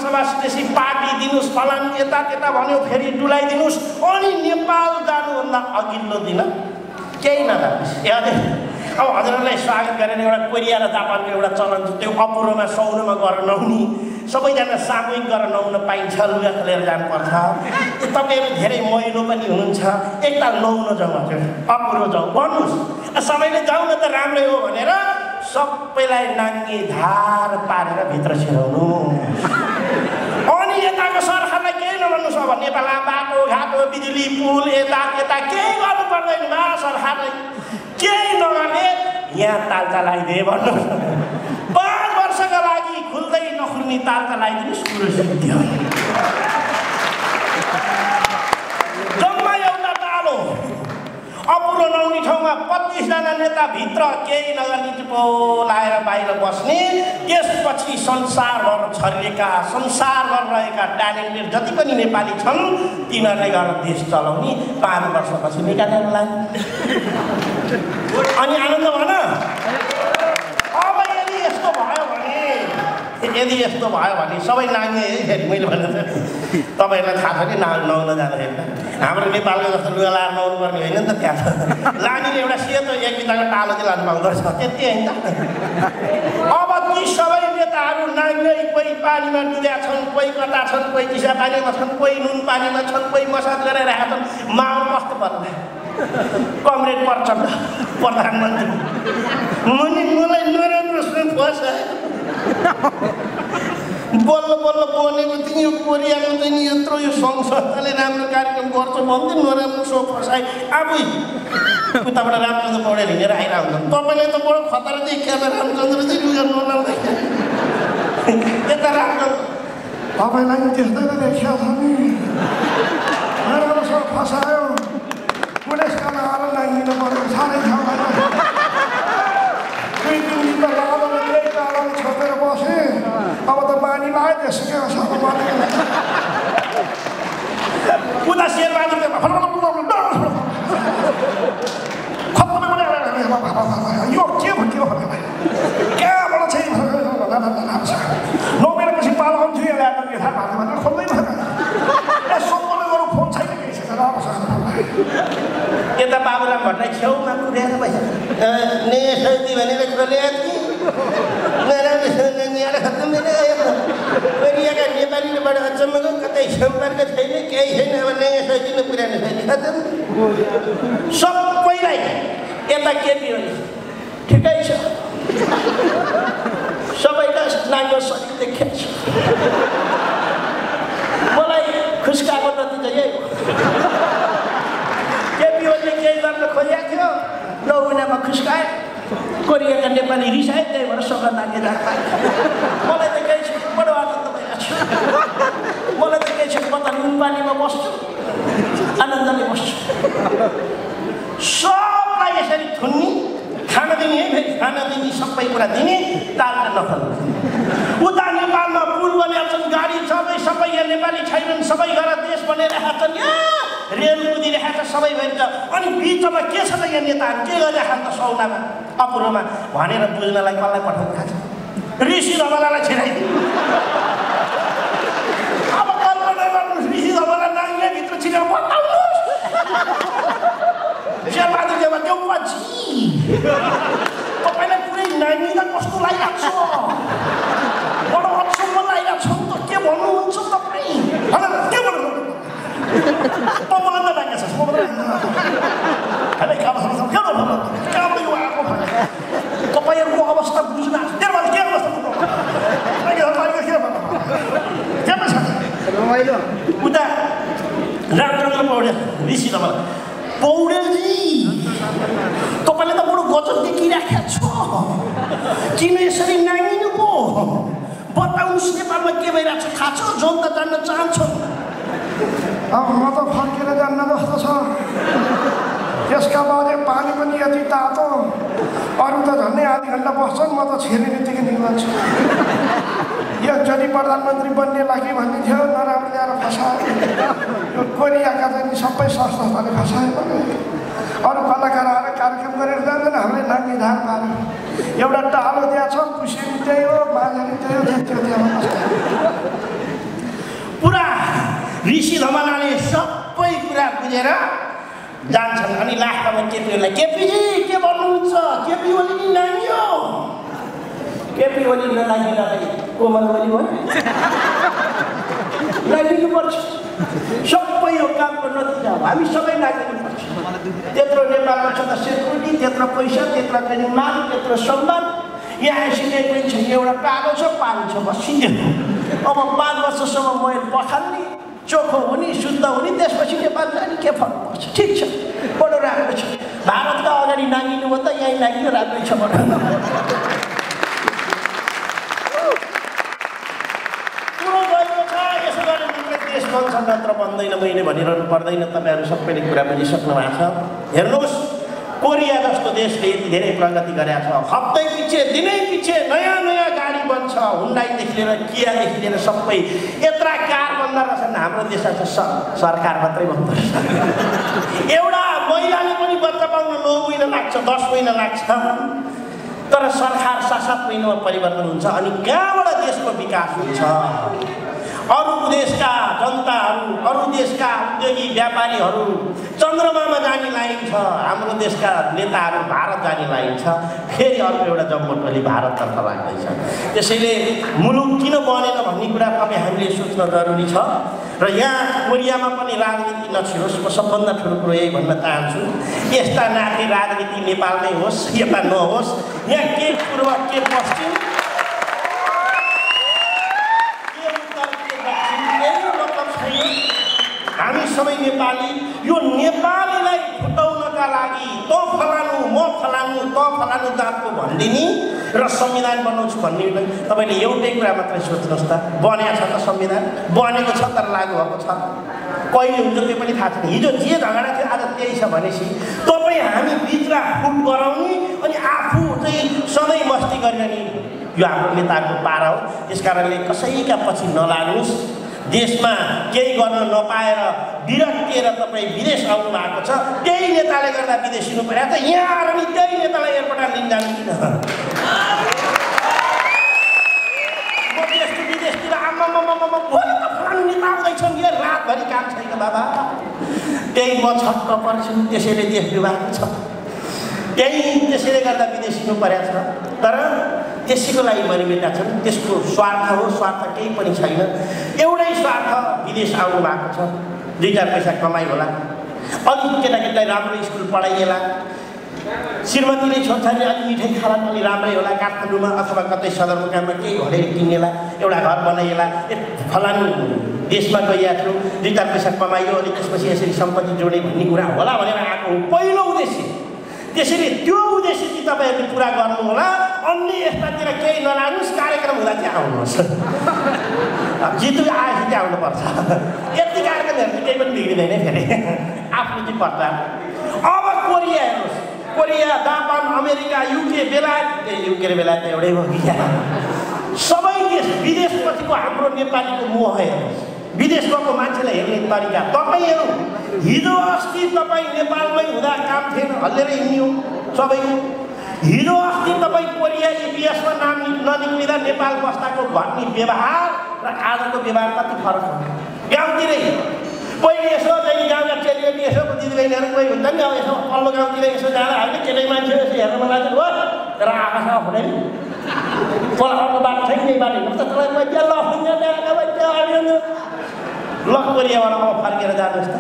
महासभा सदस्य पार्टी दिनुस् फलान यता त्यता भन्यो फेरि डुलाइदिनुस् अनि नेपाल जानुभन्दा अघिल्लो दिन केही नजानुहोस् अब हजुरहरूलाई स्वागत गरेर एउटा कोरिया र जापानको एउटा चलन छ त्यो अपुरोमा सौनमा गएर नहुने सबैजना सामूहिक गरेर नुहाउन पाइन्छ लुगा खोलेर जानुपर्छ तपाईँहरू धेरै मैलो पनि हुनुहुन्छ एकताल नुहाउन जाउँ हजुर अपुरो जाउँ भन्नुहोस् सबैले जाउँ न त राम्रै हो भनेर सबैलाई नाङ्गे धार पारेर भित्र छिराउनु अनि यताको सरकारलाई केही नभन्नुहोस् अब नेपालमा बाटो घाटो बिजुली पुल यता त्यता केही गर्नु पर्दैन सरकारले केही नगर्ने यहाँ तालचा लगाइदिए भन्नुहोस् 5 वर्षका लागि खुल्दै नखुल्ने तालचा लगाइदिनुहोस् कुरो सिद्धियो जम्मा एउटा तालो अपुरो नहुने ठाउँमा 25 जना नेता भित्र केही नगर्ने टिपो लाएर बाहिर बस्ने त्यसपछि संसारभर छरिएका संसारभर रहेका ट्यालेन्टेड जति पनि नेपाली छन् तिनीहरूले गएर देश चलाउने 5 वर्षपछि निकालेर लाने अनि आनन्द भन अब यदि यस्तो भयो भने सबै नाङ्गे फेरि मैले भने तपाईँहरूलाई थाहा छ नि नुहाउन जाँदाखेरि हाम्रो नेपालको जस्तो लुगा लाएर नुहाउनु पर्ने होइन नि त त्यहाँ लानेले एउटा सेतो एक बिताको टालो चाहिँ लानु पाउँदो रहेछ त्यति होइन त अब ती सबै नेताहरू नाङ्गै कोही पानीमा डुब्या छन् कोही कता छन् कोही चिसा पानीमा छन् कोही नुन पानीमा छन् कोही मसाज गरिरहेका छन् माहौल कस्तो पर्ला कमरेड प्रचण्ड प्रधानमन्त्री मलाई नराम्रो सोच बल्ल बल्ल बनेको थियो यो कोरियाको चाहिँ यत्रो यो सङ्घ संस्थाले राम्रो कार्यक्रम गर्छ भन्दै नराम्रो सो फसाइ आफै उताबाट रामचन्द्र पौडेल हिँडेर आइरहेको हुन्छ तपाईँले त बडो खतरा देखिहाल्छ रामचन्द्र चाहिँ लुगा नलाउँदै यता रामचन्द्र तपाईँलाई पनि त्यस्तै त देखिया छ नि नराम्रो सो फसायो पुलिसकामा आएर नाङ्गिनु पऱ्यो साह्रै ठाउँमा 2-3 दिन त लाँदैन त्यही टाढामा छोपेर बसेँ अब त पानी लाग्यो त्यसकै सबै बनेको उता शेरबहादुरले यो के भन्यो कहाँबाट चाहिँ नौमेपछि पालो आउँछु यहाँ ल्याएर थाहा भएको भनेर खोल्दै सबैले गरौँ फोन छैन केही छैन यता बाबुराम भट्टराई छेउमा कुरेर नेसौती भनेर कुरो ल्याएको कोरियाका नेपालीबाट अचम्मको कतै सम्पर्क छैन केही छैन अब नयाँ सजिलो पुरानो छैन खतम सबैलाई यता केपी हो ठिकै छ सबैका नाङ्गो शरीर देखिन्छ मलाई खुस्काको नतिजा यही हो केपी ओले केही गर्न खोजेको थियो 9 महिनामा खुस्कायो कोरियाका नेपाली रिसाए त्यही भएर सबै नाङ्गे जान पाए मलाई त केही छैन बडो आनन्द भइरहेको छु मलाई त केही छैन म त नुन पानीमा बस्छु आनन्दले बस्छु सबलाई यसरी थुन्ने खाना दिने है फेरि खाना दिने सबै कुरा दिने तालका नखल्नु उता नेपालमा पुल बनेका छन् गाडी सबै यहाँ नेपाली छैनन् सबै गएर देश बनिरहेका छन् रेल कुदिरहेका छ सबै भएर अनि बिचमा के छ त यहाँ नेताहरू के गरिरहेका त सौदामा अपुरोमा भनेर बुझ्नलाई कसलाई पठाउनु थाहा छ ऋषि धवलालाई छिराइदिनु अब कल्पना गर्नुहोस् ऋषि धवला नाङ्गेभित्र छिरेर बताउनुहोस् शेरबहादुर देउवा देउवाजी तपाईँलाई पुरै नाङ्गिँदा कस्तो लागिरहेको छ बडो अचम्म लागिरहेको छ त के भन्नुहुन्छ तपाईँ के भन्नु पमान्दा लाग्छ तपाईँहरूको अवस्था बुझ्न के अवस्था उता रामचन्द्र पौडेल ऋषि धवला पौडेलजी तपाईँले त बडो गजब देखिराखेको छ किन यसरी नाङ्गिनु पो बताउनुहोस् नेपालमा के भइरहेको छ थाहा छ जनता जान्न चाहन्छ अब म त फर्केर जान्न जस्तो छ त्यसका बारे पानी पनि यति तातो अरू त झन्डै आधी घन्टा बस्छन् म त छिर्ने बित्तिकै निकाल्छु एकचोटि प्रधानमन्त्री बन्ने लागि भन्ने थियो नराम्रो ल्याएर फसायो यो कोरियाका चाहिँ सबै संस्थाले फसायो भने अरू कलाकार आएर कार्यक्रम गरेर जाँदैन हामीले नाङ्गे धान पार्यो एउटा टालो दिएको छ पुसेनी त्यही हो माझनी त्यही हो त्यो पुरा ऋषि धमलाले सबै कुरा बुझेर जान्छन्। अनि लास्टमा केपीलाई केपीजी के भन्नुहुन्छ? केपी ओली नि नाङ्गियो। केपी ओली नलागिन कोमल ओली हो लागिनुपर्छ। सबै यो कामको नतिजा हामी सबै लागिनुपर्छ। त्यत्रो नेपालमा छ त सेक्युरिटी, त्यत्रो पैसा, त्यत्रो चाहिँ मान, त्यत्रो सम्मान। यहाँ आइसकेको पनि छैन। एउटा पालो छ, पालो छ बसिन्थ्यो। अब 5 वर्षसम्म मैले पखाल्ने, चोखो हुने, शुद्ध हुने, त्यसपछि नेपाल जाने के फरक पर्छ? ठिक छ, बडो राम्रो छ। भारतका अगाडि नाङ्गिनुभन्दा यहीँ नाङ्गियो राम्रै छ बडो। कुरो गएको छ। यसो गरेर मात्रै देश बन्छ, नत्र बन्दैन मैले भनिरहनु पर्दैन। तपाईँहरू सबैले कुरा बुझिसक्नु भएको छ। हेर्नुहोस्, कोरिया जस्तो देशले यति धेरै प्रगति गरेको छ। हप्तै पछि दिनै पछि नयाँ नयाँ गाडी बन्छ। हुन्डाईदेखि लिएर कियादेखि लिएर सबै यत्रा कार बन्द रहेछन्। हाम्रो देशमा त सरकार मात्रै बन्द रहेछ। एउटा महिलाले पनि बच्चा पाउन 9 महिना लाग्छ, 10 महिना लाग्छ। तर सरकार 7-7 महिनामा परिवर्तन हुन्छ। अनि कहाँबाट देशको विकास हुन्छ? अरू देशका जनताहरू, अरू देशका उद्योगी व्यापारीहरू चन्द्रमामा जाने लाइन छ। हाम्रो देशका नेताहरू भारत जाने लाइन छ। फेरि अर्को एउटा जम्मोटोली भारततर्फ लाग्दैछ। त्यसैले मुलुक किन बनेन भन्ने कुरा तपाईँ हामीले सोच्न जरुरी छ। र यहाँ कोरियामा पनि राजनीति नछिरोस्। म सबभन्दा ठुलो कुरो यही भन्न चाहन्छु, यस्ता नाथे राजनीति नेपालमै होस्, यता नहोस्। यहाँ के पूर्व के पश्चिम, हामी सबै नेपाली यो नेपालीलाई फुटाउनका लागि तँ फलानु म फलानु तँ फलानु जातको भनिदिने र संविधान बनाउँछु भन्ने तपाईँले एउटै कुरा मात्रै सोच्नुहोस् त। बनेको छ त संविधान? बनेको छ तर लागु भएको छ कहिले हुन्छ त्यो पनि थाहा छैन। हिजो जे झगडा थियो आज त्यही छ भनेपछि तपाईँ हामी बिचमा फुट गराउने अनि आफू चाहिँ सधैँ मस्ती गरिरहने यो हाम्रो नेताहरूको पारा हो। त्यस कारणले कसैका पछि नलाग्नुहोस्। देशमा केही गर्न नपाएर विरक्तिएर तपाईँ विदेश आउनु भएको छ। त्यही नेताले गर्दा विदेशिनु पर्यो त यहाँ आएर नि त्यही नेतालाई एयरपोर्टमा लिन जानु किन? म त्यस्तो विदेशतिर आम्मामामामा भोलि त फलानु नेता आउँदैछन् यो रातभरि काम छैन बाबा। त्यही म छक्क पर्छु। त्यसैले देश बिगाएको छ। त्यसैले गर्दा विदेशिनु परेको छ। तर त्यसैको लागि मरिमेटा छन्। त्यसको स्वार्थ हो, स्वार्थ केही पनि छैन। एउटै स्वार्थ, विदेश आउनु भएको छ, 2-4 पैसा कमाइ होला, अलिक केटाकेटीलाई राम्रो स्कुल पढाइएला, श्रीमतीले छोराछोरीले अलिक मिठाई खाला पनि राम्रै होला, काठमाडौँमा अथवा कतै सदरमुकाममा केही घरेर किनेला, एउटा घर बनाइएला, फलानु देशमा गइएको थियो, 2-4 पैसा कमाइयो, अनि त्यसपछि यसरी सम्पत्ति जोडे भन्ने कुरा होला भनेर आएको हो पहिलो उद्देश्य। त्यसैले त्यो उद्देश्य चाहिँ तपाईँहरूले पुरा गर्नुहोला। अन्य यस्तातिर केही नलाग्नुहोस्। कार्यक्रम हुँदा चाहिँ आउनुहोस्। जितु आएपछि चाहिँ आउनुपर्छ। यति कार्यक्रमहरू केही पनि बिग्रिँदैन फेरि आफ्नो चाहिँ पर्छ। अब कोरिया हेर्नुहोस्, कोरिया, जापान, अमेरिका, युके, बेलायत, युके र बेलायत त एउटै हो कि सबै देश विदेशपट्टिको हाम्रो नेपालीको मोह हेर्नुहोस्। विदेश गएको मान्छेलाई हेर्ने तरिका तपाईँहरू हिजो अस्ति तपाईँ नेपालमै हुँदा काम थिएन, हल्लेर हिँड्यो सबैको। हिजो अस्ति तपाईँ कोरिया इतिहासमा नाम ननिक्लिँदा नेपाल बस्दाको भन्ने व्यवहार र आजको व्यवहार कति फरक हो? गाउँतिरै पहिले यसो चाहिँ गाउँका चेलीबेटी यसो दिदीबहिनीहरू कोही हुन्छ नि, अब यसो पल्लो गाउँतिर यसो जाँदा हामीले केटै मान्छे यसो हेर्न मन लाग्छ हो तर आँखासँग हुँदैन। पल्लो बाटो छैन, यही बाटो हिँड्नु त त्यसलाई ल कोरियाबाट अब फर्केर जानुहोस् त।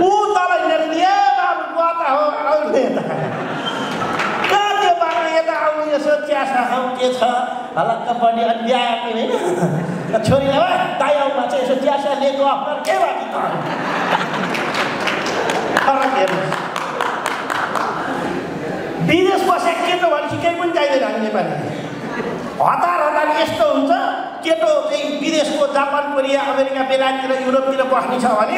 ऊ तल हिँडेर ए बाबु कता हो आउने त कहाँ त्यो बाटो यता आउनु यसो चियासा खाउँ के छ हलक्क बढी अनि ल्याएको होइन छोरीलाई दाइ आउमा चाहिँ यसो चियासा लिएको अफर के बाँकी फरक हेर्नुहोस्। विदेश बसेको केटो भनेपछि केही पनि चाहिँदैन हामी नेपाली। हतार यस्तो हुन्छ केटो चाहिँ विदेशको जापान, कोरिया, अमेरिका, बेलायततिर, युरोपतिर बस्ने छ भने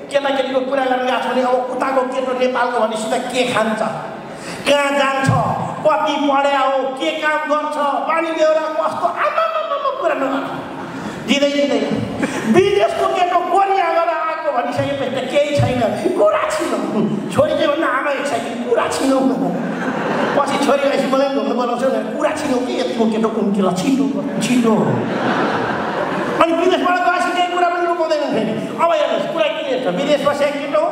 केटाकेटीको कुरा गर्न गएको छ भने अब उताको केटो नेपालको भनेपछि त के खान्छ, कहाँ जान्छ, कति पढ्या हो, के काम गर्छ, पानी बेहोरा कस्तो आमामामा कुरा नगर्छ दिँदैन। विदेशको केटो कोरियाबाट आएको भनिसकेपछि त केही छैन, कुरा छिनौँ। छोरी चाहिँ भन्दा आमा एक्साइटेड कुरा छिनौँ। पछि छोरी आएपछि मलाई घुम्नु बनाउँछ भने कुरा छिनौँ कि यतिको केटो कुम्किला छिटो छिटो। अनि विदेशबाट गएपछि केही कुरा पनि पाउँदैनन् फेरि। अब हेर्नुहोस् कुरा के छ, विदेश बसेको केटो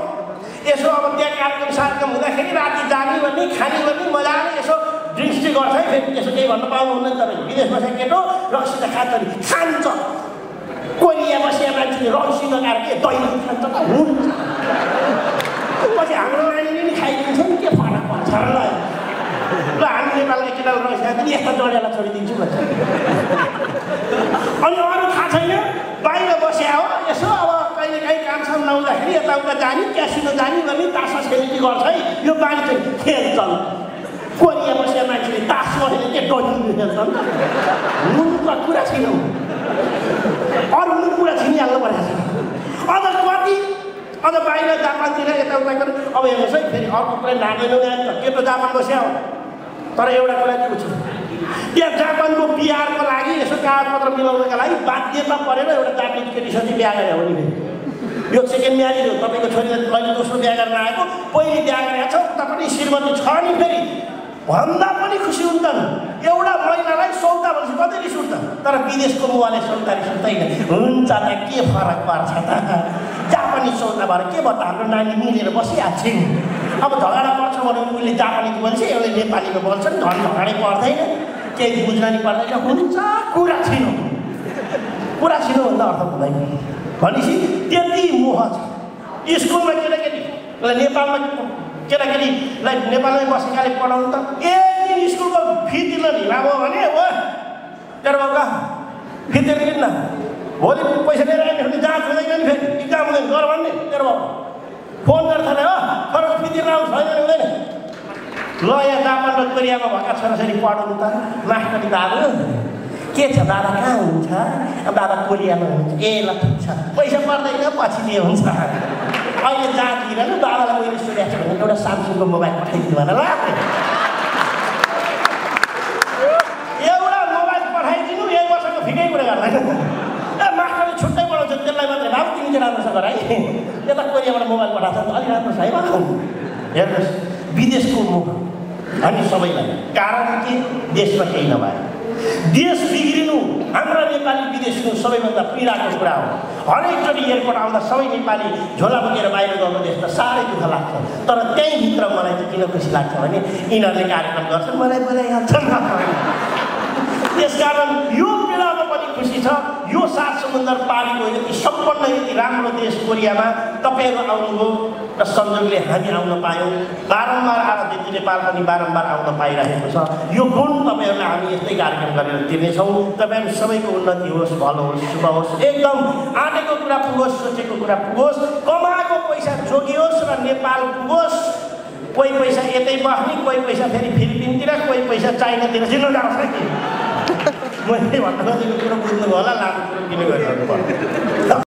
यसो अब त्यहाँ कार्यक्रम सार्क्रम हुँदाखेरि राति जाने गर्ने खाने गर्ने मजाले यसो ड्रिङ्क्स चाहिँ गर्छ है, फेरि त्यसो केही भन्न पाउनुहुन्न नि तपाईँले। विदेश बसेको केटो रक्सी त खान्छ नि, खान्छ। कोरिया बसेका मान्छेले रक्सी नखाएर के दैनिक खान्छ त हुन्छ। पछि हाम्रो नानीले नि खाइदिन्छ नि, के फरक पर्छ र ल। ल हामी नेपालका केटाले रक्सी खान्छ नि, यस्ता जडेला छोडिदिन्छु भन्छ। अनि अरू थाहा छैन, बाहिर बस्या हो यसो अब कहिले काहीँ कामसाम नहुँदाखेरि यताउता जाने, क्यासिनो जाने गर्ने, तासा खेल्ने गर्छ है, यो बानी चाहिँ खेल्छन्। कोरिया बसेका मान्छेले तास खेल्ने के डोजिलो खेल्छन् त। हुनुको कुरा छैन, अरू हुनु कुरा छिनिहाल्नु परेको छ। अझ कति अझ बाहिर जापानतिर यताउता गरेर अब हेर्नुहोस् है, फेरि अर्को कुरा नाग्दैनौँ नि त, केटो जापान बस्या हो। तर एउटा कुरा के छ, त्यहाँ जापानको बिहारको लागि यसो कागजपत्र मिलाउनका लागि बाध्यता परेर एउटा जापानिज केटीसँग बिहा गरे हो नि। यो सेकेन्ड म्यारेज हो, तपाईँको छोरीले अहिले दोस्रो बिहा गर्न आएको, पहिलो बिहा गरेको छ, उता पनि श्रीमती छ नि, फेरि भन्दा पनि खुसी हुन्छन्। एउटा महिनालाई सौदा भनेपछि कति रिस उठ्छ, तर विदेशको बुवाले सौदा रिस उठ्दैन। हुन्छ त के फरक पर्छ त, जापानिज सौदा भएर के भयो त, हाम्रो नानी मिलेर बसिहाल्छौँ। अब झगडा पर्छ भने उसले जापानिज बोल्छ, एउटै नेपालीमा बोल्छ नि, झन् झगडै पर्दैन, केही बुझ्न नि पर्दैन। हुन्छ कुरा छिनो, कुरा छिनो भन्दा अर्थ हुँदैन। भनेपछि त्यति मोह छ। स्कुलमा केटाकेटीलाई नेपालमा केटाकेटीलाई नेपालमै बसेकाले पढाउनु त एक दिन स्कुलको फी तिर्न ढिला भयो भने हो तेरो बाबा फी तिर्दैन न, भोलि पैसा लिएर आउने भने जाँच हुँदैन नि, फेरि इक्जाम हुँदैन गर भन्ने तेरो बाबा फोन गरेर थाहा हो खरब फी तिर्न आउनु छैन हुँदैन। ल यहाँ जापान र कोरियामा भएका छोराछोरी पढाउनु त मास्टरी दादा के छ, दादा कहाँ हुन्छ, दादा कोरियामा हुन्छ। ए ल ठिक छ, पैसा पर्दैन पछि के हुन्छ। अहिले जाँतिर नि दादालाई मैले सोधेको छु भने एउटा सामसङको मोबाइल पठाइदिनु भन ल, एउटा मोबाइल पठाइदिनु, 1 वर्षको फिकै कुरा गर्दैन। ए मास्टरले छुट्टै पढाउँछ, त्यसलाई मात्रै भाउ तिमी चाहिँ राम्रो छ गर है, यता कोरियाबाट मोबाइल पठाएको छ अलिक राम्रो छ है भाउ। हेर्नुहोस् विदेशको मुख हामी सबैलाई, कारण के देशमा केही नभए देश बिग्रिनु हाम्रा नेपाली विदेशको सबैभन्दा पीडाको कुरा हो। हरेकचोटि एयरपोर्ट आउँदा सबै नेपाली झोला बोकेर बाहिर गएको देख्दा साह्रै दुःख लाग्छ। तर त्यहीँभित्र मलाई चाहिँ किन खुसी लाग्छ भने यिनीहरूले कार्यक्रम गर्छन्, मलाई बोलाइहाल्छन्। त्यसकारण यो पीडामा पनि खुसी छ। यो 7 समुद्र पारीको यति सम्पन्न यति राम्रो देश कोरियामा तपाईँहरू आउनुभयो र संयोगले हामी आउन पायौँ। बारम्बार आएर नेपाल पनि बारम्बार आउन पाइरहेको छ। यो गुण तपाईँहरूलाई हामी यस्तै कार्यक्रम गरेर दिनेछौँ। तपाईँहरू सबैको उन्नति होस्, भलो होस्, शुभ होस्, एकदम आँटेको कुरा पुगोस्, सोचेको कुरा पुगोस्, कमाएको पैसा जोगियोस् र नेपाल पुगोस्। कोही पैसा यतै बस्ने, कोही पैसा फेरि फिलिपिनतिर, कोही पैसा चाइनातिर जिल्नु जान्छ कि मैले भन्न खोजेको कुरो बुझ्नु होला, लामो कुरो किन गरिरहनु पर्यो।